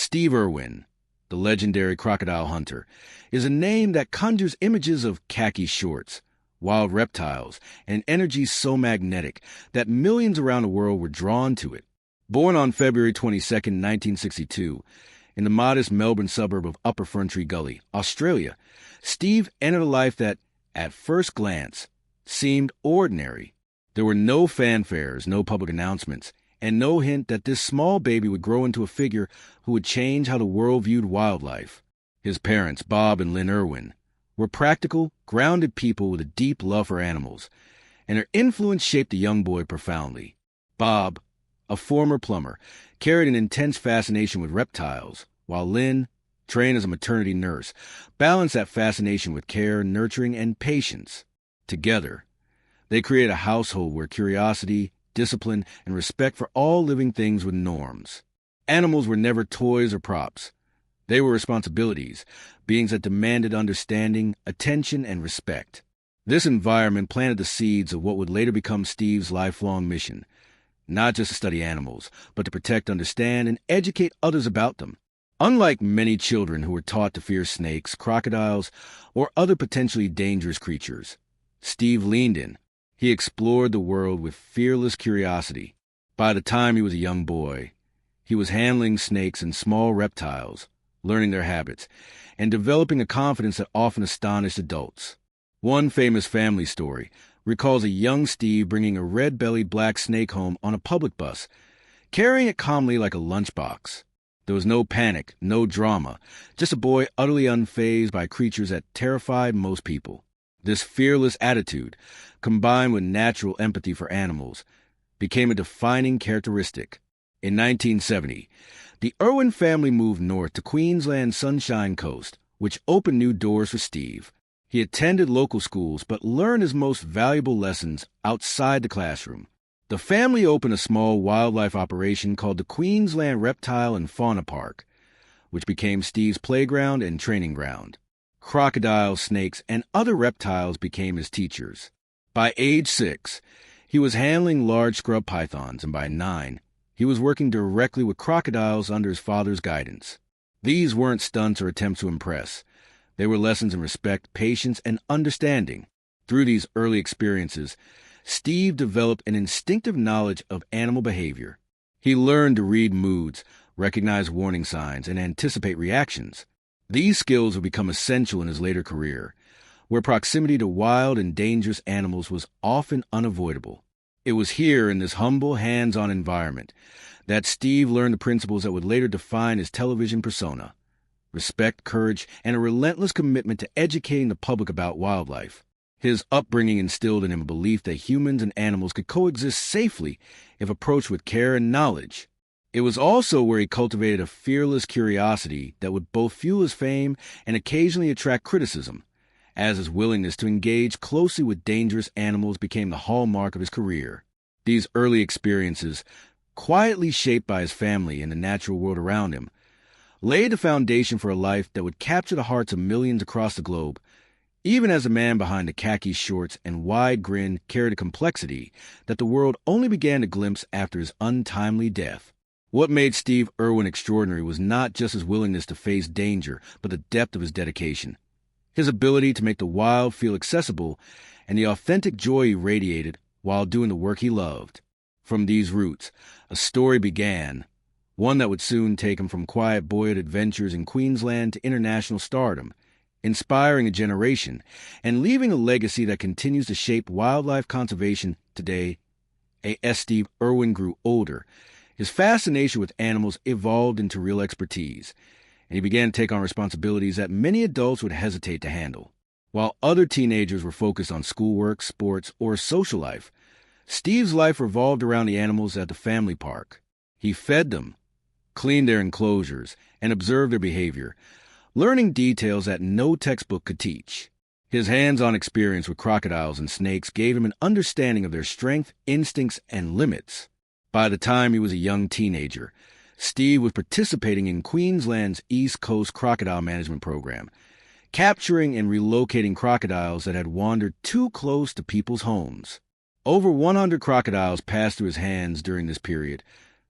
Steve Irwin, the legendary Crocodile Hunter, is a name that conjures images of khaki shorts, wild reptiles, and energy so magnetic that millions around the world were drawn to it. Born on February 22, 1962, in the modest Melbourne suburb of Upper Ferntree Gully, Australia, Steve entered a life that, at first glance, seemed ordinary. There were no fanfares, no public announcements, and no hint that this small baby would grow into a figure who would change how the world viewed wildlife. His parents, Bob and Lynn Irwin, were practical, grounded people with a deep love for animals, and their influence shaped the young boy profoundly. Bob, a former plumber, carried an intense fascination with reptiles, while Lynn, trained as a maternity nurse, balanced that fascination with care, nurturing, and patience. Together, they created a household where curiosity, discipline, and respect for all living things were norms. Animals were never toys or props. They were responsibilities, beings that demanded understanding, attention, and respect. This environment planted the seeds of what would later become Steve's lifelong mission, not just to study animals, but to protect, understand, and educate others about them. Unlike many children who were taught to fear snakes, crocodiles, or other potentially dangerous creatures, Steve leaned in. He explored the world with fearless curiosity. By the time he was a young boy, he was handling snakes and small reptiles, learning their habits, and developing a confidence that often astonished adults. One famous family story recalls a young Steve bringing a red-bellied black snake home on a public bus, carrying it calmly like a lunchbox. There was no panic, no drama, just a boy utterly unfazed by creatures that terrified most people. This fearless attitude, combined with natural empathy for animals, became a defining characteristic. In 1970, the Irwin family moved north to Queensland's Sunshine Coast, which opened new doors for Steve. He attended local schools but learned his most valuable lessons outside the classroom. The family opened a small wildlife operation called the Queensland Reptile and Fauna Park, which became Steve's playground and training ground. Crocodiles, snakes, and other reptiles became his teachers. By age 6, he was handling large scrub pythons, and by 9, he was working directly with crocodiles under his father's guidance. These weren't stunts or attempts to impress. They were lessons in respect, patience, and understanding. Through these early experiences, Steve developed an instinctive knowledge of animal behavior. He learned to read moods, recognize warning signs, and anticipate reactions. These skills would become essential in his later career, where proximity to wild and dangerous animals was often unavoidable. It was here, in this humble, hands-on environment, that Steve learned the principles that would later define his television persona: respect, courage, and a relentless commitment to educating the public about wildlife. His upbringing instilled in him a belief that humans and animals could coexist safely if approached with care and knowledge. It was also where he cultivated a fearless curiosity that would both fuel his fame and occasionally attract criticism, as his willingness to engage closely with dangerous animals became the hallmark of his career. These early experiences, quietly shaped by his family and the natural world around him, laid the foundation for a life that would capture the hearts of millions across the globe, even as the man behind the khaki shorts and wide grin carried a complexity that the world only began to glimpse after his untimely death. What made Steve Irwin extraordinary was not just his willingness to face danger, but the depth of his dedication. His ability to make the wild feel accessible and the authentic joy he radiated while doing the work he loved. From these roots, a story began, one that would soon take him from quiet boyhood adventures in Queensland to international stardom, inspiring a generation and leaving a legacy that continues to shape wildlife conservation today. As Steve Irwin grew older, his fascination with animals evolved into real expertise, and he began to take on responsibilities that many adults would hesitate to handle. While other teenagers were focused on schoolwork, sports, or social life, Steve's life revolved around the animals at the family park. He fed them, cleaned their enclosures, and observed their behavior, learning details that no textbook could teach. His hands-on experience with crocodiles and snakes gave him an understanding of their strength, instincts, and limits. By the time he was a young teenager, Steve was participating in Queensland's East Coast Crocodile Management Program, capturing and relocating crocodiles that had wandered too close to people's homes. Over 100 crocodiles passed through his hands during this period,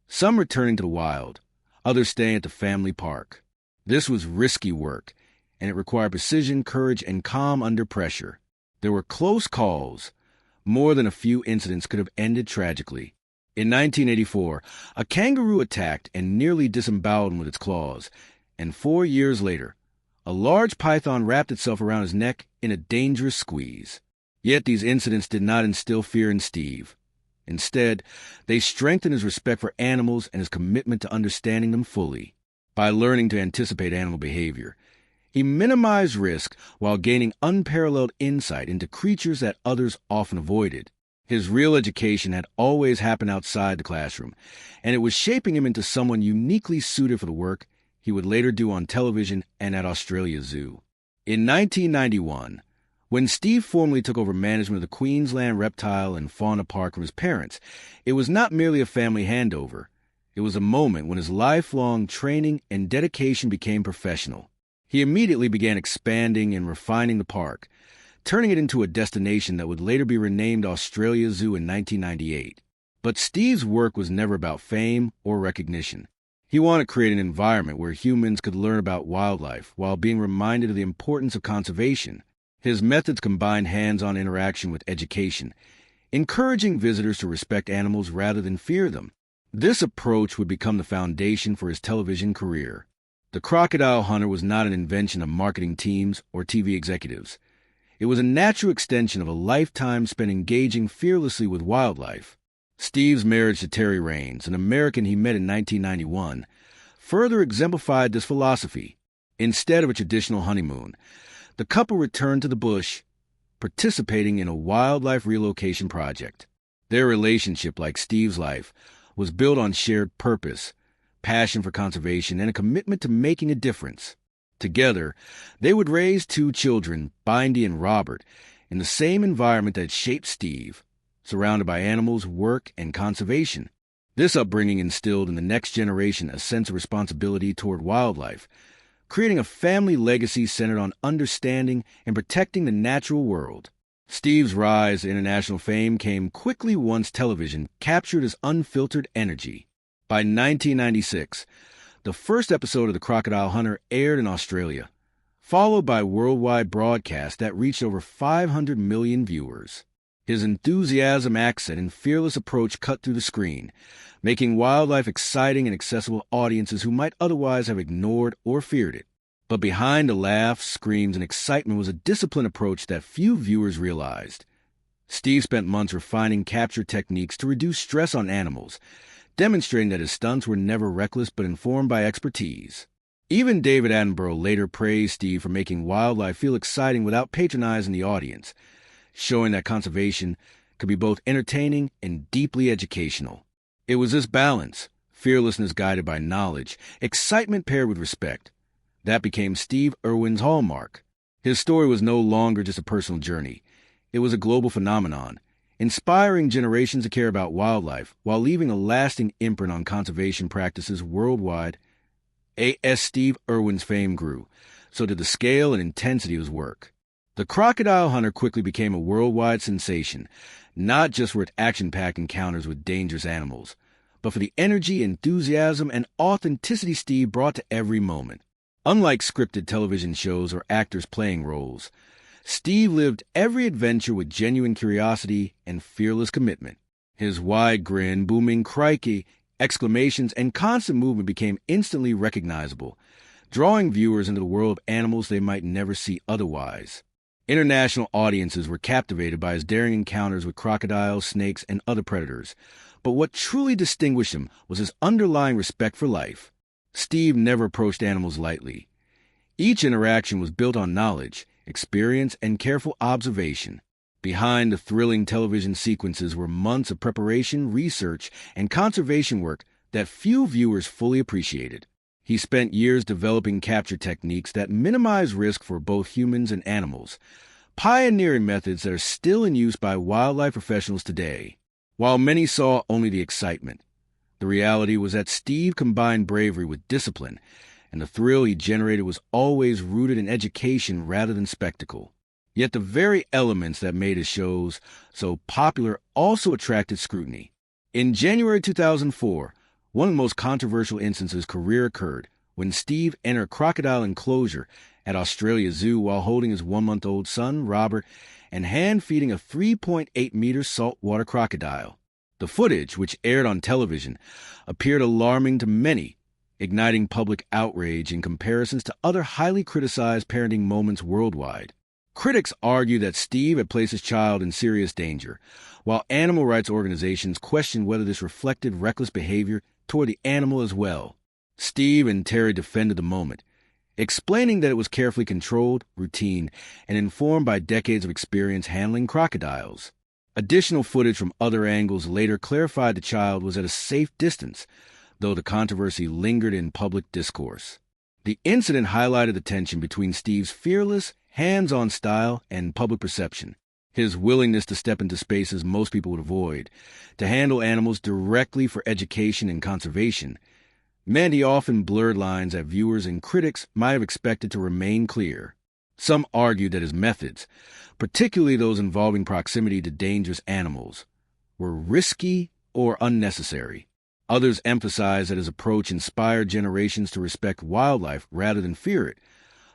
some returning to the wild, others staying at the family park. This was risky work, and it required precision, courage, and calm under pressure. There were close calls. More than a few incidents could have ended tragically. In 1984, a kangaroo attacked and nearly disemboweled him with its claws, and 4 years later, a large python wrapped itself around his neck in a dangerous squeeze. Yet these incidents did not instill fear in Steve. Instead, they strengthened his respect for animals and his commitment to understanding them fully. By learning to anticipate animal behavior, he minimized risk while gaining unparalleled insight into creatures that others often avoided. His real education had always happened outside the classroom, and it was shaping him into someone uniquely suited for the work he would later do on television and at Australia's zoo. In 1991, when Steve formally took over management of the Queensland Reptile and Fauna Park from his parents, it was not merely a family handover. It was a moment when his lifelong training and dedication became professional. He immediately began expanding and refining the park, turning it into a destination that would later be renamed Australia Zoo in 1998. But Steve's work was never about fame or recognition. He wanted to create an environment where humans could learn about wildlife while being reminded of the importance of conservation. His methods combined hands-on interaction with education, encouraging visitors to respect animals rather than fear them. This approach would become the foundation for his television career. The Crocodile Hunter was not an invention of marketing teams or TV executives. It was a natural extension of a lifetime spent engaging fearlessly with wildlife. Steve's marriage to Terry Raines, an American he met in 1991, further exemplified this philosophy. Instead of a traditional honeymoon, the couple returned to the bush, participating in a wildlife relocation project. Their relationship, like Steve's life, was built on shared purpose, passion for conservation, and a commitment to making a difference. Together, they would raise 2 children, Bindy and Robert, in the same environment that shaped Steve, surrounded by animals, work, and conservation. This upbringing instilled in the next generation a sense of responsibility toward wildlife, creating a family legacy centered on understanding and protecting the natural world. Steve's rise to international fame came quickly once television captured his unfiltered energy. By 1996, the first episode of The Crocodile Hunter aired in Australia, followed by worldwide broadcasts that reached over 500 million viewers. His enthusiasm, accent, and fearless approach cut through the screen, making wildlife exciting and accessible to audiences who might otherwise have ignored or feared it. But behind the laughs, screams, and excitement was a disciplined approach that few viewers realized. Steve spent months refining capture techniques to reduce stress on animals, demonstrating that his stunts were never reckless but informed by expertise. Even David Attenborough later praised Steve for making wildlife feel exciting without patronizing the audience, showing that conservation could be both entertaining and deeply educational. It was this balance, fearlessness guided by knowledge, excitement paired with respect, that became Steve Irwin's hallmark. His story was no longer just a personal journey. It was a global phenomenon, inspiring generations to care about wildlife while leaving a lasting imprint on conservation practices worldwide. As Steve Irwin's fame grew, so did the scale and intensity of his work. The Crocodile Hunter quickly became a worldwide sensation, not just for its action-packed encounters with dangerous animals, but for the energy, enthusiasm, and authenticity Steve brought to every moment. Unlike scripted television shows or actors playing roles, Steve lived every adventure with genuine curiosity and fearless commitment. His wide grin, booming crikey, exclamations, and constant movement became instantly recognizable, drawing viewers into the world of animals they might never see otherwise. International audiences were captivated by his daring encounters with crocodiles, snakes, and other predators. But what truly distinguished him was his underlying respect for life. Steve never approached animals lightly. Each interaction was built on knowledge, experience, and careful observation. Behind the thrilling television sequences were months of preparation, research, and conservation work that few viewers fully appreciated. He spent years developing capture techniques that minimize risk for both humans and animals, pioneering methods that are still in use by wildlife professionals today. While many saw only the excitement, the reality was that Steve combined bravery with discipline, and the thrill he generated was always rooted in education rather than spectacle. Yet the very elements that made his shows so popular also attracted scrutiny. In January 2004, One of the most controversial instances of his career occurred when Steve entered a crocodile enclosure at Australia Zoo while holding his 1-month-old son, Robert, and hand-feeding a 3.8-meter saltwater crocodile. The footage, which aired on television, appeared alarming to many, igniting public outrage in comparisons to other highly criticized parenting moments worldwide. Critics argue that Steve had placed his child in serious danger, while animal rights organizations questioned whether this reflected reckless behavior toward the animal as well. Steve and Terry defended the moment, explaining that it was carefully controlled, routine, and informed by decades of experience handling crocodiles. Additional footage from other angles later clarified the child was at a safe distance, though the controversy lingered in public discourse. The incident highlighted the tension between Steve's fearless, hands-on style and public perception, his willingness to step into spaces most people would avoid, to handle animals directly for education and conservation, meant he often blurred lines that viewers and critics might have expected to remain clear. Some argued that his methods, particularly those involving proximity to dangerous animals, were risky or unnecessary. Others emphasized that his approach inspired generations to respect wildlife rather than fear it,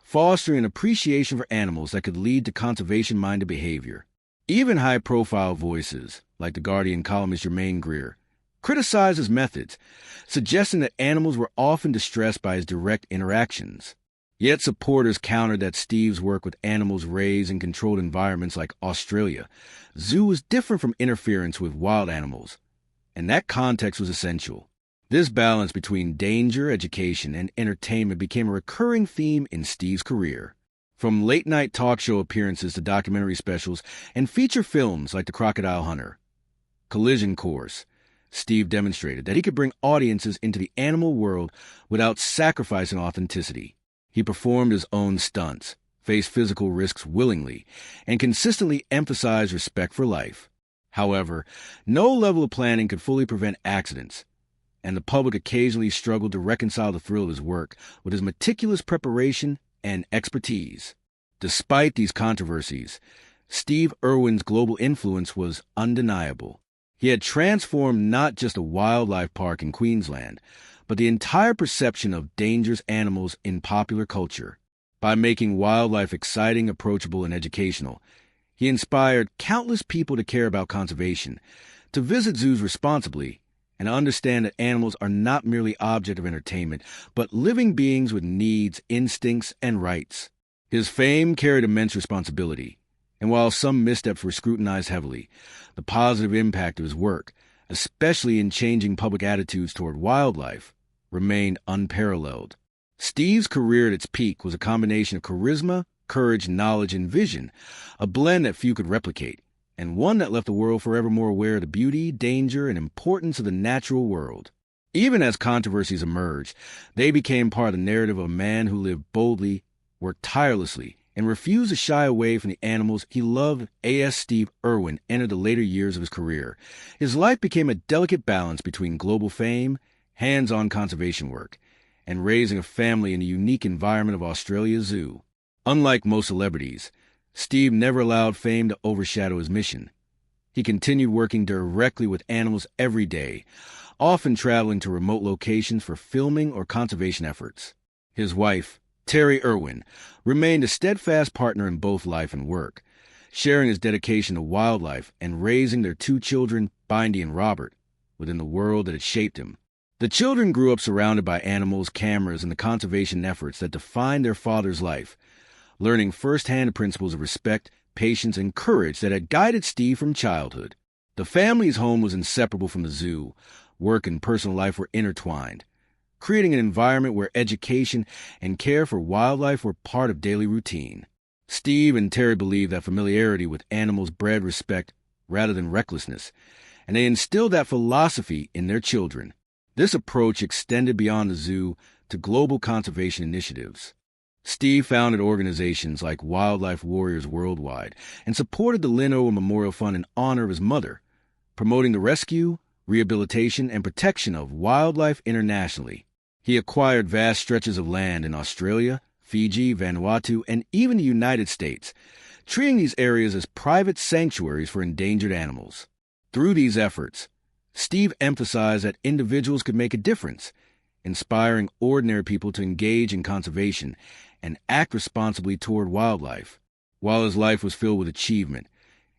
fostering an appreciation for animals that could lead to conservation-minded behavior. Even high-profile voices, like The Guardian columnist Germaine Greer, criticized his methods, suggesting that animals were often distressed by his direct interactions. Yet supporters countered that Steve's work with animals raised in controlled environments like Australia Zoo was different from interference with wild animals, and that context was essential. This balance between danger, education, and entertainment became a recurring theme in Steve's career. From late-night talk show appearances to documentary specials and feature films like The Crocodile Hunter, Collision Course, Steve demonstrated that he could bring audiences into the animal world without sacrificing authenticity. He performed his own stunts, faced physical risks willingly, and consistently emphasized respect for life. However, no level of planning could fully prevent accidents, and the public occasionally struggled to reconcile the thrill of his work with his meticulous preparation and expertise. Despite these controversies, Steve Irwin's global influence was undeniable. He had transformed not just a wildlife park in Queensland, but the entire perception of dangerous animals in popular culture. By making wildlife exciting, approachable, and educational, he inspired countless people to care about conservation, to visit zoos responsibly, and understand that animals are not merely objects of entertainment, but living beings with needs, instincts, and rights. His fame carried immense responsibility, and while some missteps were scrutinized heavily, the positive impact of his work, especially in changing public attitudes toward wildlife, remained unparalleled. Steve's career at its peak was a combination of charisma, courage, knowledge, and vision, a blend that few could replicate, and one that left the world forever more aware of the beauty, danger, and importance of the natural world. Even as controversies emerged, they became part of the narrative of a man who lived boldly, worked tirelessly, and refused to shy away from the animals he loved. A.S. Steve Irwin entered the later years of his career. His life became a delicate balance between global fame, hands-on conservation work, and raising a family in the unique environment of Australia Zoo. Unlike most celebrities, Steve never allowed fame to overshadow his mission. He continued working directly with animals every day, often traveling to remote locations for filming or conservation efforts. His wife, Terry Irwin, remained a steadfast partner in both life and work, sharing his dedication to wildlife and raising their two children, Bindi and Robert, within the world that had shaped him. The children grew up surrounded by animals, cameras, and the conservation efforts that defined their father's life, learning firsthand the principles of respect, patience, and courage that had guided Steve from childhood. The family's home was inseparable from the zoo. Work and personal life were intertwined, creating an environment where education and care for wildlife were part of daily routine. Steve and Terry believed that familiarity with animals bred respect rather than recklessness, and they instilled that philosophy in their children. This approach extended beyond the zoo to global conservation initiatives. Steve founded organizations like Wildlife Warriors Worldwide and supported the Lynn Owen Memorial Fund in honor of his mother, promoting the rescue, rehabilitation, and protection of wildlife internationally. He acquired vast stretches of land in Australia, Fiji, Vanuatu, and even the United States, treating these areas as private sanctuaries for endangered animals. Through these efforts, Steve emphasized that individuals could make a difference, inspiring ordinary people to engage in conservation and act responsibly toward wildlife. While his life was filled with achievement,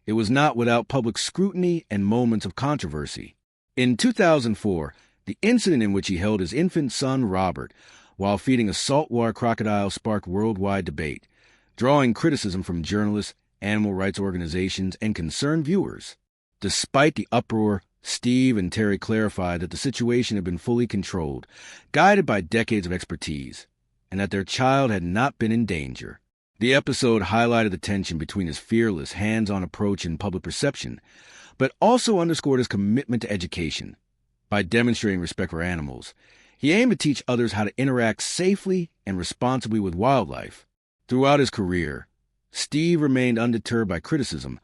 it was not without public scrutiny and moments of controversy. In 2004, the incident in which he held his infant son, Robert, while feeding a saltwater crocodile sparked worldwide debate, drawing criticism from journalists, animal rights organizations, and concerned viewers. Despite the uproar, Steve and Terry clarified that the situation had been fully controlled, guided by decades of expertise, and that their child had not been in danger. The episode highlighted the tension between his fearless, hands-on approach and public perception, but also underscored his commitment to education. By demonstrating respect for animals, he aimed to teach others how to interact safely and responsibly with wildlife. Throughout his career, Steve remained undeterred by criticism,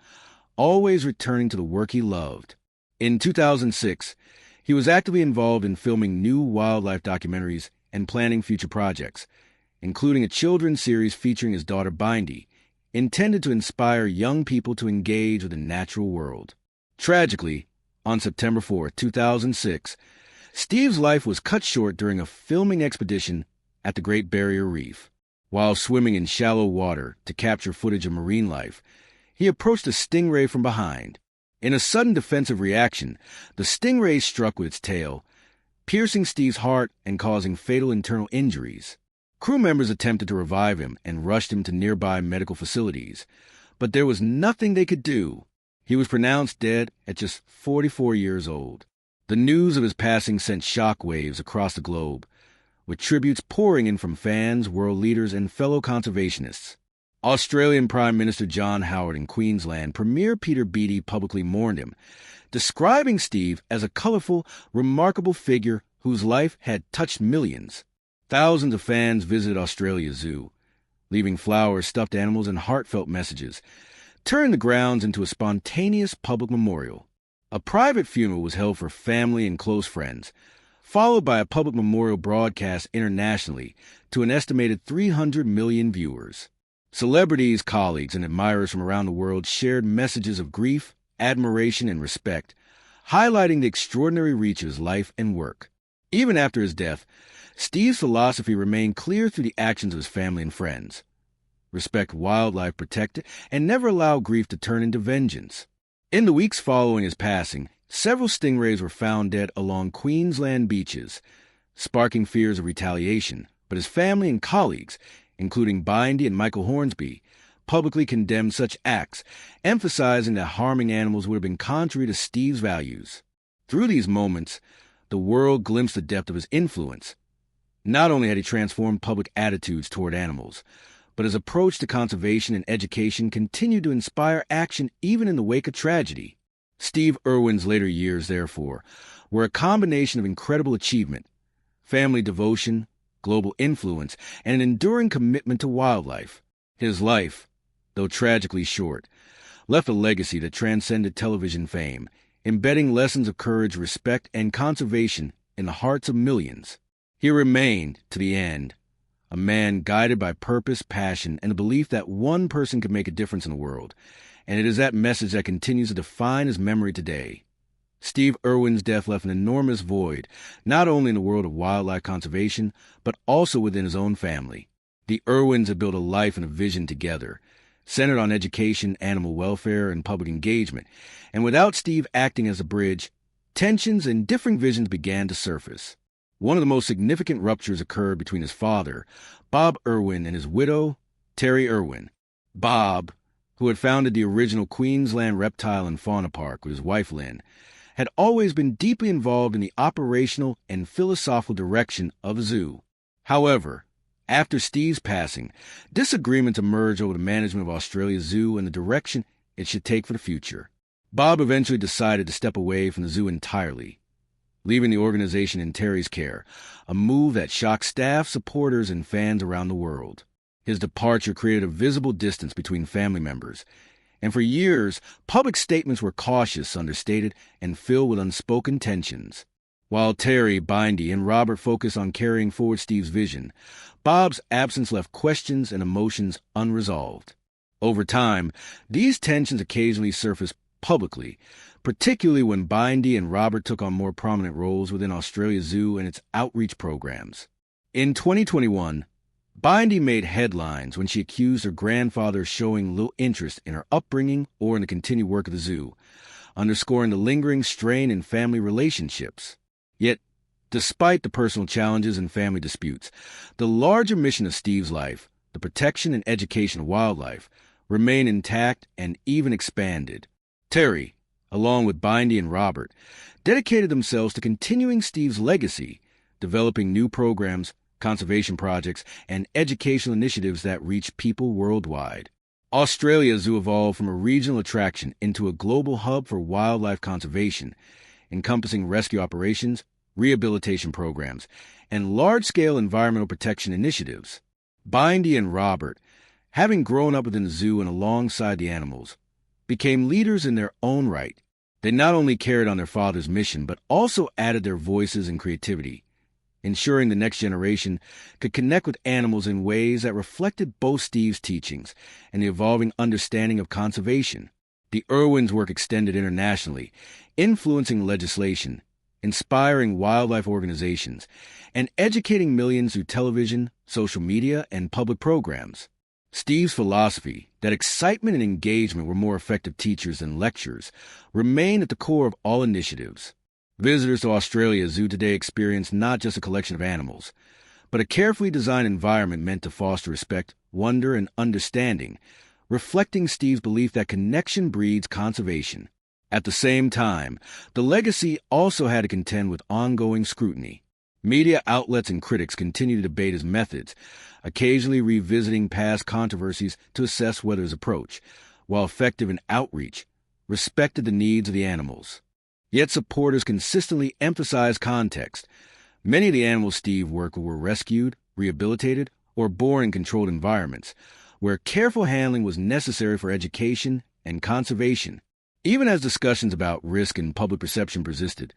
always returning to the work he loved. In 2006, he was actively involved in filming new wildlife documentaries and planning future projects, including a children's series featuring his daughter Bindi, intended to inspire young people to engage with the natural world. Tragically, on September 4, 2006, Steve's life was cut short during a filming expedition at the Great Barrier Reef. While swimming in shallow water to capture footage of marine life, he approached a stingray from behind. In a sudden defensive reaction, the stingray struck with its tail, piercing Steve's heart and causing fatal internal injuries. Crew members attempted to revive him and rushed him to nearby medical facilities, but there was nothing they could do. He was pronounced dead at just 44 years old. The news of his passing sent shockwaves across the globe, with tributes pouring in from fans, world leaders, and fellow conservationists. Australian Prime Minister John Howard in Queensland, Premier Peter Beattie publicly mourned him, describing Steve as a colorful, remarkable figure whose life had touched millions. Thousands of fans visited Australia Zoo, leaving flowers, stuffed animals, and heartfelt messages, turning the grounds into a spontaneous public memorial. A private funeral was held for family and close friends, followed by a public memorial broadcast internationally to an estimated 300 million viewers. Celebrities, colleagues, and admirers from around the world shared messages of grief, admiration, and respect, highlighting the extraordinary reach of his life and work. Even after his death, Steve's philosophy remained clear through the actions of his family and friends. Respect wildlife, protect it, and never allow grief to turn into vengeance. In the weeks following his passing, several stingrays were found dead along Queensland beaches, sparking fears of retaliation, but his family and colleagues, including Bindi and Michael Hornsby, publicly condemned such acts, emphasizing that harming animals would have been contrary to Steve's values. Through these moments, the world glimpsed the depth of his influence. Not only had he transformed public attitudes toward animals, but his approach to conservation and education continued to inspire action even in the wake of tragedy. Steve Irwin's later years, therefore, were a combination of incredible achievement, family devotion, global influence, and an enduring commitment to wildlife. His life, though tragically short, left a legacy that transcended television fame, embedding lessons of courage, respect, and conservation in the hearts of millions. He remained, to the end, a man guided by purpose, passion, and the belief that one person could make a difference in the world, and it is that message that continues to define his memory today. Steve Irwin's death left an enormous void, not only in the world of wildlife conservation, but also within his own family. The Irwins had built a life and a vision together, centered on education, animal welfare, and public engagement, and without Steve acting as a bridge, tensions and differing visions began to surface. One of the most significant ruptures occurred between his father, Bob Irwin, and his widow, Terry Irwin. Bob, who had founded the original Queensland Reptile and Fauna Park with his wife Lynn, had always been deeply involved in the operational and philosophical direction of the zoo. However, after Steve's passing, disagreements emerged over the management of Australia's zoo and the direction it should take for the future. Bob eventually decided to step away from the zoo entirely, leaving the organization in Terry's care, a move that shocked staff, supporters, and fans around the world. His departure created a visible distance between family members, and for years, public statements were cautious, understated, and filled with unspoken tensions. While Terry, Bindi, and Robert focused on carrying forward Steve's vision, Bob's absence left questions and emotions unresolved. Over time, these tensions occasionally surfaced publicly, particularly when Bindy and Robert took on more prominent roles within Australia Zoo and its outreach programs. In 2021, Bindy made headlines when she accused her grandfather of showing little interest in her upbringing or in the continued work of the zoo, underscoring the lingering strain in family relationships. Yet, despite the personal challenges and family disputes, the larger mission of Steve's life, the protection and education of wildlife, remain intact and even expanded. Terry, along with Bindy and Robert, dedicated themselves to continuing Steve's legacy, developing new programs, conservation projects, and educational initiatives that reach people worldwide. Australia Zoo evolved from a regional attraction into a global hub for wildlife conservation, encompassing rescue operations, rehabilitation programs, and large-scale environmental protection initiatives. Bindy and Robert, having grown up within the zoo and alongside the animals, became leaders in their own right. They not only carried on their father's mission, but also added their voices and creativity, ensuring the next generation could connect with animals in ways that reflected both Steve's teachings and the evolving understanding of conservation. The Irwins' work extended internationally, influencing legislation, inspiring wildlife organizations, and educating millions through television, social media, and public programs. Steve's philosophy, that excitement and engagement were more effective teachers than lectures, remained at the core of all initiatives. Visitors to Australia Zoo today experience not just a collection of animals, but a carefully designed environment meant to foster respect, wonder, and understanding, reflecting Steve's belief that connection breeds conservation. At the same time, the legacy also had to contend with ongoing scrutiny. Media outlets and critics continue to debate his methods, occasionally revisiting past controversies to assess whether his approach, while effective in outreach, respected the needs of the animals. Yet supporters consistently emphasize context. Many of the animals Steve worked with were rescued, rehabilitated, or born in controlled environments, where careful handling was necessary for education and conservation. Even as discussions about risk and public perception persisted,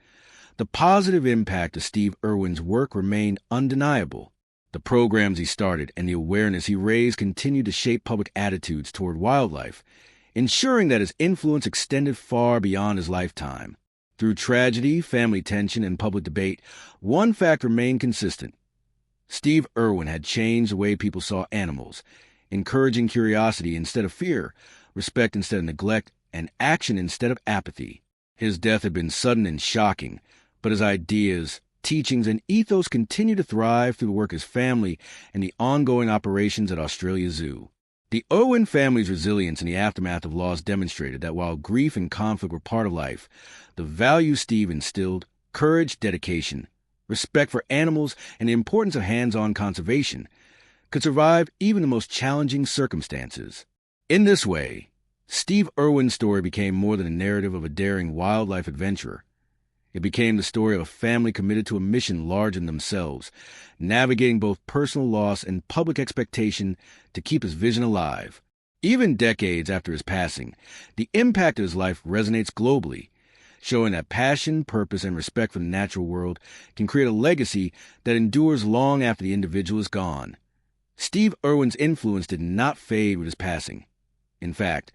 the positive impact of Steve Irwin's work remained undeniable. The programs he started and the awareness he raised continued to shape public attitudes toward wildlife, ensuring that his influence extended far beyond his lifetime. Through tragedy, family tension, and public debate, one fact remained consistent. Steve Irwin had changed the way people saw animals, encouraging curiosity instead of fear, respect instead of neglect, and action instead of apathy. His death had been sudden and shocking, but his ideas, teachings, and ethos continue to thrive through the work of his family and the ongoing operations at Australia Zoo. The Irwin family's resilience in the aftermath of loss demonstrated that while grief and conflict were part of life, the values Steve instilled, courage, dedication, respect for animals, and the importance of hands-on conservation, could survive even the most challenging circumstances. In this way, Steve Irwin's story became more than a narrative of a daring wildlife adventurer. It became the story of a family committed to a mission larger than themselves, navigating both personal loss and public expectation to keep his vision alive. Even decades after his passing, the impact of his life resonates globally, showing that passion, purpose, and respect for the natural world can create a legacy that endures long after the individual is gone. Steve Irwin's influence did not fade with his passing. In fact,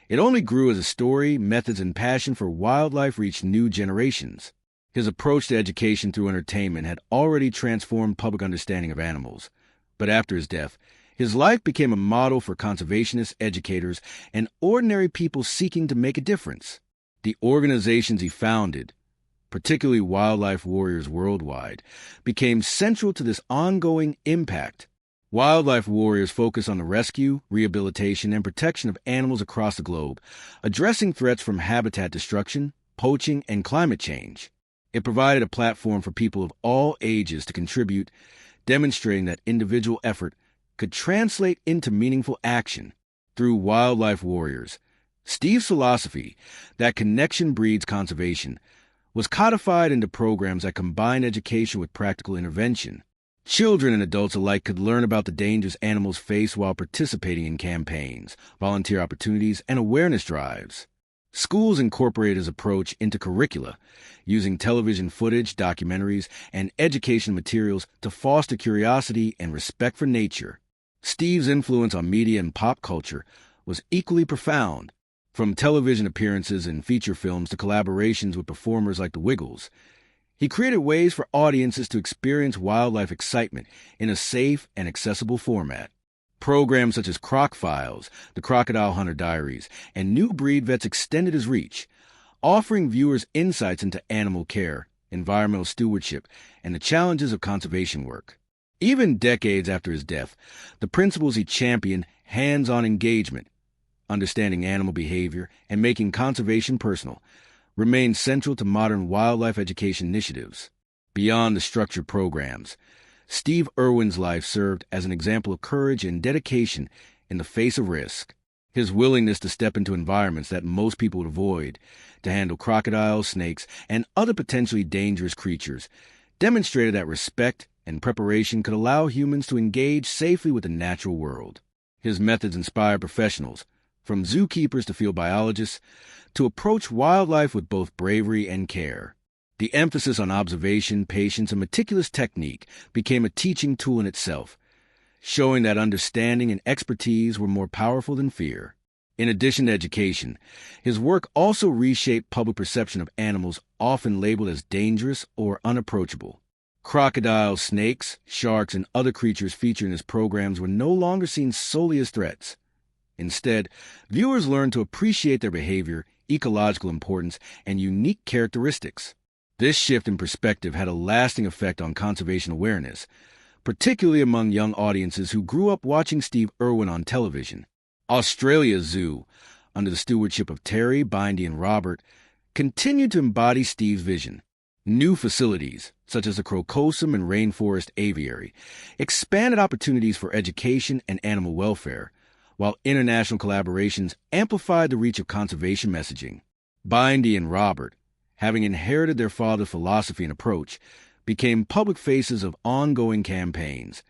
it only grew as his story, methods, and passion for wildlife reached new generations. His approach to education through entertainment had already transformed public understanding of animals. But after his death, his life became a model for conservationists, educators, and ordinary people seeking to make a difference. The organizations he founded, particularly Wildlife Warriors Worldwide, became central to this ongoing impact. Wildlife Warriors focus on the rescue, rehabilitation, and protection of animals across the globe, addressing threats from habitat destruction, poaching, and climate change. It provided a platform for people of all ages to contribute, demonstrating that individual effort could translate into meaningful action. Through Wildlife Warriors, Steve's philosophy that connection breeds conservation was codified into programs that combine education with practical intervention. Children and adults alike could learn about the dangers animals face while participating in campaigns, volunteer opportunities, and awareness drives. Schools incorporated his approach into curricula, using television footage, documentaries, and education materials to foster curiosity and respect for nature. Steve's influence on media and pop culture was equally profound. From television appearances and feature films to collaborations with performers like the Wiggles, he created ways for audiences to experience wildlife excitement in a safe and accessible format. Programs such as Croc Files, the Crocodile Hunter Diaries, and New Breed Vets extended his reach, offering viewers insights into animal care, environmental stewardship, and the challenges of conservation work. Even decades after his death, the principles he championed, hands-on engagement, understanding animal behavior, and making conservation personal, remain central to modern wildlife education initiatives. Beyond the structured programs, Steve Irwin's life served as an example of courage and dedication in the face of risk. His willingness to step into environments that most people would avoid, to handle crocodiles, snakes, and other potentially dangerous creatures, demonstrated that respect and preparation could allow humans to engage safely with the natural world. His methods inspired professionals, from zookeepers to field biologists, to approach wildlife with both bravery and care. The emphasis on observation, patience, and meticulous technique became a teaching tool in itself, showing that understanding and expertise were more powerful than fear. In addition to education, his work also reshaped public perception of animals often labeled as dangerous or unapproachable. Crocodiles, snakes, sharks, and other creatures featured in his programs were no longer seen solely as threats. Instead, viewers learned to appreciate their behavior, ecological importance, and unique characteristics. This shift in perspective had a lasting effect on conservation awareness, particularly among young audiences who grew up watching Steve Irwin on television. Australia Zoo, under the stewardship of Terry, Bindy, and Robert, continued to embody Steve's vision. New facilities, such as the Crocosum and Rainforest Aviary, expanded opportunities for education and animal welfare, while international collaborations amplified the reach of conservation messaging. Bindy and Robert, having inherited their father's philosophy and approach, became public faces of ongoing campaigns,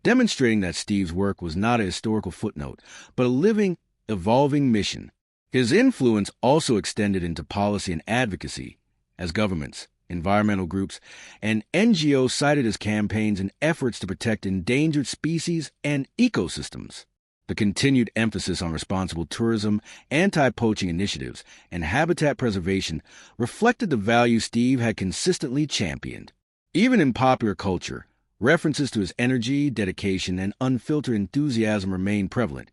demonstrating that Steve's work was not a historical footnote, but a living, evolving mission. His influence also extended into policy and advocacy, as governments, environmental groups, and NGOs cited his campaigns and efforts to protect endangered species and ecosystems. The continued emphasis on responsible tourism, anti-poaching initiatives, and habitat preservation reflected the values Steve had consistently championed. Even in popular culture, references to his energy, dedication, and unfiltered enthusiasm remain prevalent,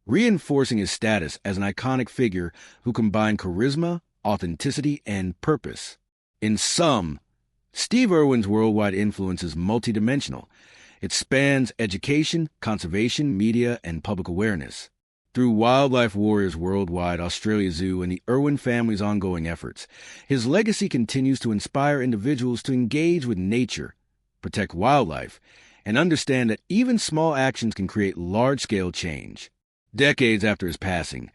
reinforcing his status as an iconic figure who combined charisma, authenticity, and purpose. In sum, Steve Irwin's worldwide influence is multidimensional. It spans education, conservation, media, and public awareness. Through Wildlife Warriors Worldwide, Australia Zoo, and the Irwin family's ongoing efforts, his legacy continues to inspire individuals to engage with nature, protect wildlife, and understand that even small actions can create large-scale change. Decades after his passing,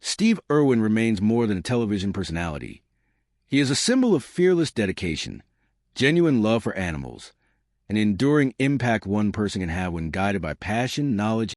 Steve Irwin remains more than a television personality. He is a symbol of fearless dedication, genuine love for animals, an enduring impact one person can have when guided by passion, knowledge,